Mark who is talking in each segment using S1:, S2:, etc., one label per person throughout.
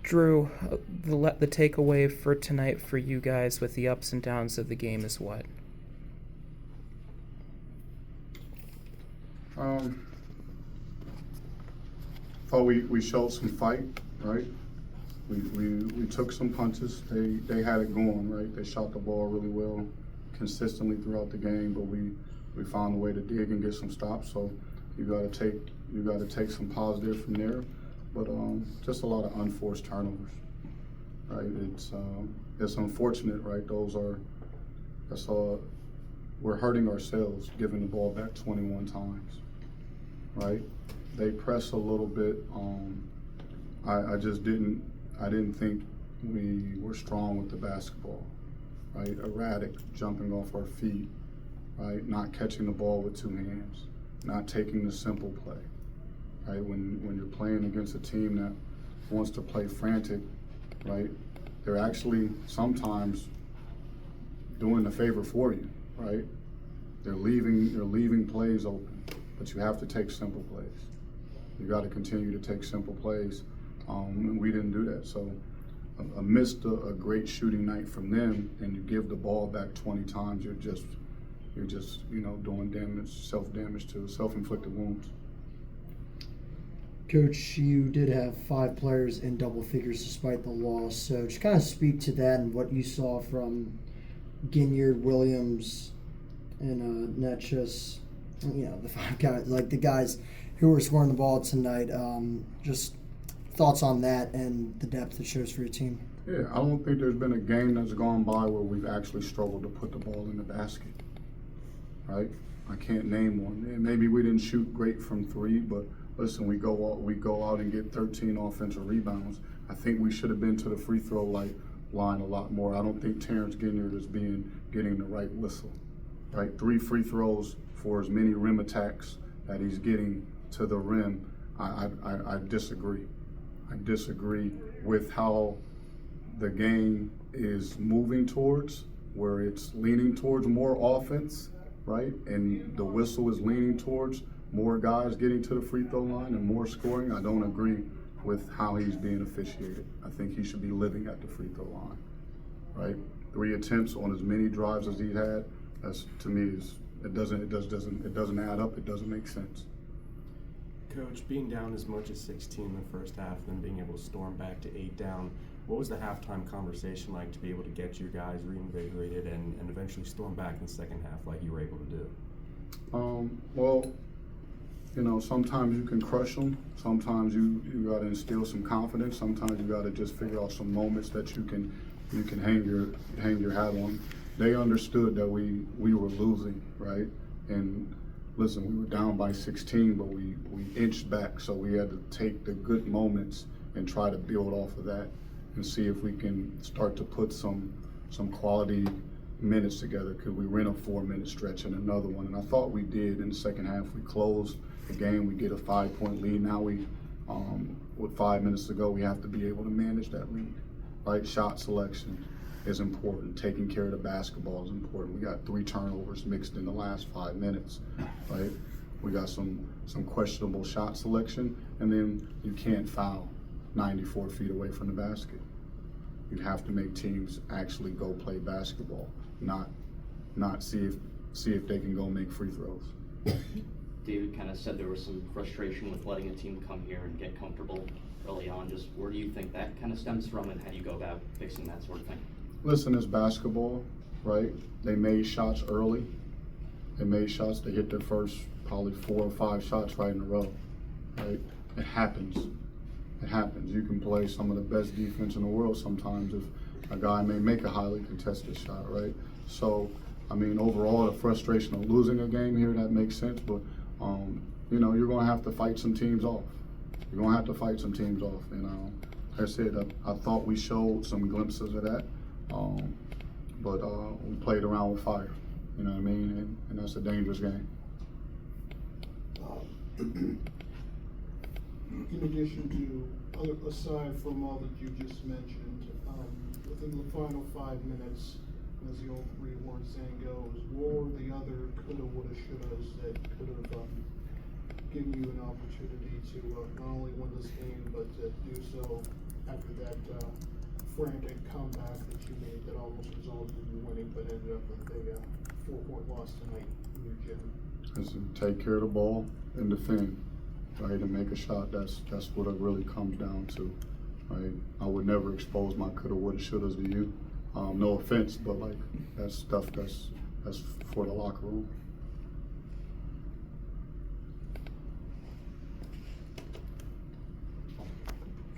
S1: Drew, the takeaway for tonight for you guys with the ups and downs of the game is what?
S2: Thought we showed some fight, right? We took some punches. They had it going, right? They shot the ball really well, consistently throughout the game, but we found a way to dig and get some stops. So you got to take some positive from there, but just a lot of unforced turnovers, right? It's unfortunate, right? We're hurting ourselves giving the ball back 21 times, right? They press a little bit. I didn't think we were strong with the basketball, right? Erratic, jumping off our feet, right? Not catching the ball with two hands, not taking the simple play, right? When you're playing against a team that wants to play frantic, right? They're actually sometimes doing a favor for you, right? They're leaving plays open, but you have to take simple plays. You got to continue to take simple plays, and we didn't do that. So, amidst a great shooting night from them, and you give the ball back 20 times, you're just doing damage, self-inflicted wounds.
S3: Coach, you did have 5 players in double figures despite the loss. So just kind of speak to that and what you saw from Ginyard, Williams, and Netchus. The 5 guys, like the guys who were scoring the ball tonight. Just thoughts on that and the depth it shows for your team.
S2: Yeah, I don't think there's been a game that's gone by where we've actually struggled to put the ball in the basket, right? I can't name one. And maybe we didn't shoot great from 3, but listen, we go out and get 13 offensive rebounds. I think we should have been to the free throw line a lot more. I don't think Terrence Ginyard is getting the right whistle, right? 3 free throws for as many rim attacks that he's getting to the rim. I disagree. I disagree with how the game is moving towards, where it's leaning towards more offense, right? And the whistle is leaning towards more guys getting to the free throw line and more scoring. I don't agree with how he's being officiated. I think he should be living at the free throw line, right? 3 attempts on as many drives as he had. That's, to me, it doesn't add up. It doesn't make sense.
S4: Coach, being down as much as 16 in the first half, then being able to storm back to 8 down, what was the halftime conversation like to be able to get your guys reinvigorated and eventually storm back in the second half like you were able to do?
S2: Well, sometimes you can crush them. Sometimes you got to instill some confidence. Sometimes you got to just figure out some moments that you can hang your hat on. They understood that we were losing, right? And listen, we were down by 16, but we inched back, so we had to take the good moments and try to build off of that and see if we can start to put some quality minutes together. Could we run a 4-minute stretch and another one? And I thought we did in the second half. We closed the game. We get a 5-point lead. Now with 5 minutes to go, we have to be able to manage that lead, right? Shot selection is important. Taking care of the basketball is important. We got 3 turnovers mixed in the last 5 minutes, right? We got some questionable shot selection, and then you can't foul 94 feet away from the basket. You'd have to make teams actually go play basketball, not see if they can go make free throws.
S5: David kind of said there was some frustration with letting a team come here and get comfortable early on. Just where do you think that kind of stems from, and how do you go about fixing that sort of thing?
S2: Listen, it's basketball, right? They made shots early. They made shots. They hit their first probably 4 or 5 shots right in a row, right? It happens. It happens. You can play some of the best defense in the world sometimes if a guy may make a highly contested shot, right? So, overall, the frustration of losing a game here, that makes sense, but, you're going to have to fight some teams off. You're going to have to fight some teams off. And like I said, I thought we showed some glimpses of that, but we played around with fire, you know what I mean? And that's a dangerous game.
S6: In addition to, aside from all that you just mentioned, within the final 5 minutes, as the old 3-word saying goes, what were the other coulda, woulda, shouldas that could have given you an opportunity to not only win this game, but to do so after that frantic comeback that you made that almost resulted in winning, but ended up with a 4-point loss tonight in your gym?
S2: Is to take care of the ball and defend, right, and make a shot. That's what it really comes down to, right? I would never expose my coulda, woulda, shouldas to you. No offense, but like that's stuff that's for the locker room.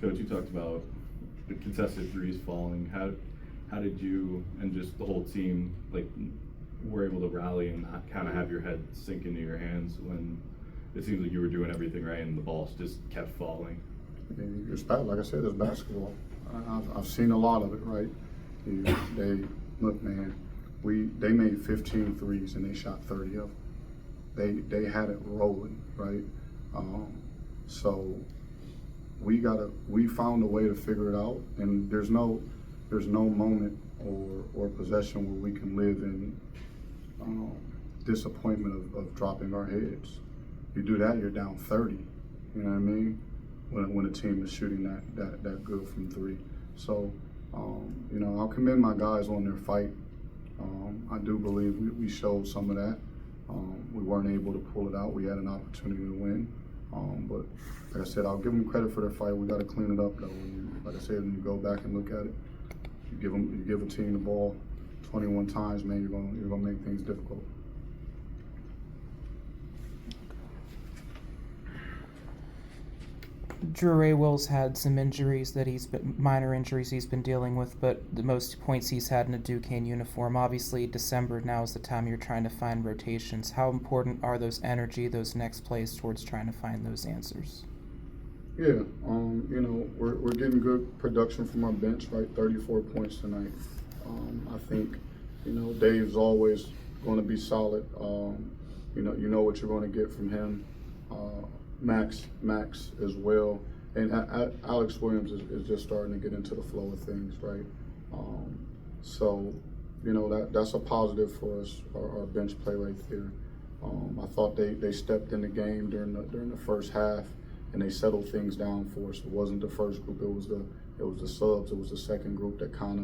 S7: Coach, you talked about the contested threes falling. How did you and just the whole team were able to rally and kind of have your head sink into your hands when it seems like you were doing everything right and the balls just kept falling?
S2: It's bad. Like I said, it's basketball. I've seen a lot of it, right? They look, man. They made 15 threes and they shot 30 of them. They had it rolling, right? So we found a way to figure it out, and there's no moment or possession where we can live in disappointment of dropping our heads. You do that, you're down 30. You know what I mean? When a team is shooting that good from three. So, I'll commend my guys on their fight. I do believe we showed some of that. We weren't able to pull it out. We had an opportunity to win. But like I said, I'll give them credit for their fight. We got to clean it up, though. Like I said, when you go back and look at it, you give a team the ball 21 times, man, you're gonna make things difficult.
S1: Drew Ray Will's had some injuries that minor injuries he's been dealing with, but the most points he's had in a Duquesne uniform. Obviously, December now is the time you're trying to find rotations. How important are those next plays towards trying to find those answers?
S2: Yeah, we're getting good production from our bench, right? 34 points tonight. I think, Dave's always going to be solid. You know what you're going to get from him. Max as well, and Alex Williams is just starting to get into the flow of things, right? So, that's a positive for us, our bench play right there. I thought they stepped in the game during the first half, and they settled things down for us. It wasn't the first group; it was the subs. It was the second group that kind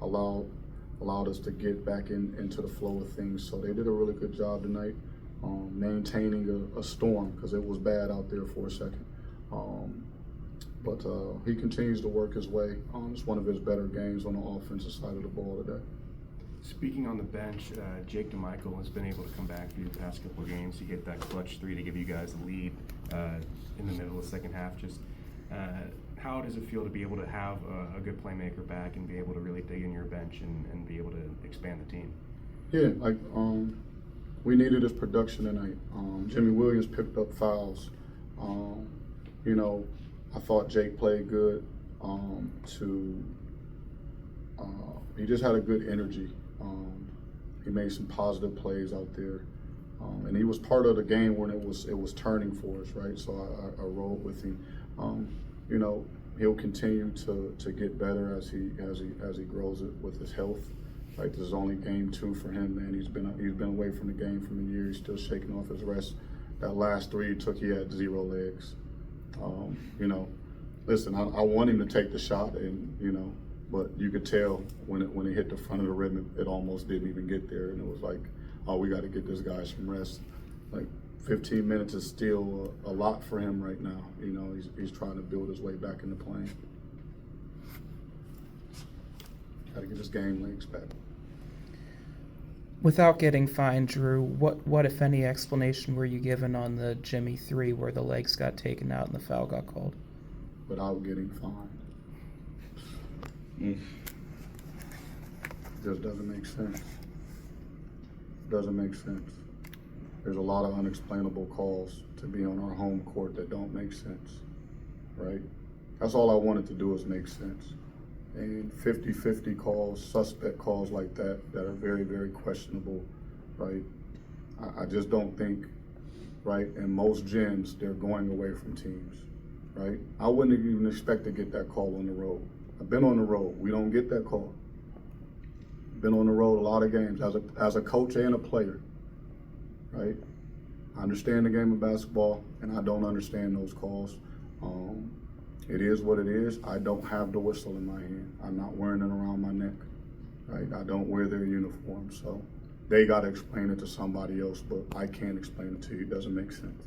S2: of allowed us to get back into the flow of things. So they did a really good job tonight. Maintaining a storm, because it was bad out there for a second. But he continues to work his way. It's one of his better games on the offensive side of the ball today.
S4: Speaking on the bench, Jake DeMichael has been able to come back for you the past couple of games. He hit that clutch three to give you guys a lead in the middle of the second half. Just how does it feel to be able to have a good playmaker back and be able to really dig in your bench and be able to expand the team?
S2: Yeah, we needed his production tonight. Jimmy Williams picked up fouls. I thought Jake played good. He just had a good energy. He made some positive plays out there, and he was part of the game when it was turning for us, right? So I rolled with him. He'll continue to get better as he grows it with his health. Right, this is only game 2 for him, man. He's been away from the game for a year. He's still shaking off his rest. That last 3 he took, he had 0 legs. Listen, I want him to take the shot, and but you could tell when it hit the front of the rim, it almost didn't even get there, and it was like, oh, we got to get this guy some rest. 15 minutes is still a lot for him right now. He's trying to build his way back into playing. Got to get his game legs back.
S1: Without getting fined, Drew, what if any explanation were you given on the Jimmy 3 where the legs got taken out and the foul got called?
S2: Without getting fined. Just doesn't make sense. Doesn't make sense. There's a lot of unexplainable calls to be on our home court that don't make sense, right? That's all I wanted to do is make sense. And 50-50 calls, suspect calls like that are very, very questionable, right? I just don't think, right, in most gyms, they're going away from teams, right? I wouldn't even expect to get that call on the road. I've been on the road. We don't get that call. Been on the road a lot of games as a coach and a player, right? I understand the game of basketball, and I don't understand those calls. It is what it is. I don't have the whistle in my hand. I'm not wearing it around my neck, right? I don't wear their uniform, so they got to explain it to somebody else, but I can't explain it to you. It doesn't make sense.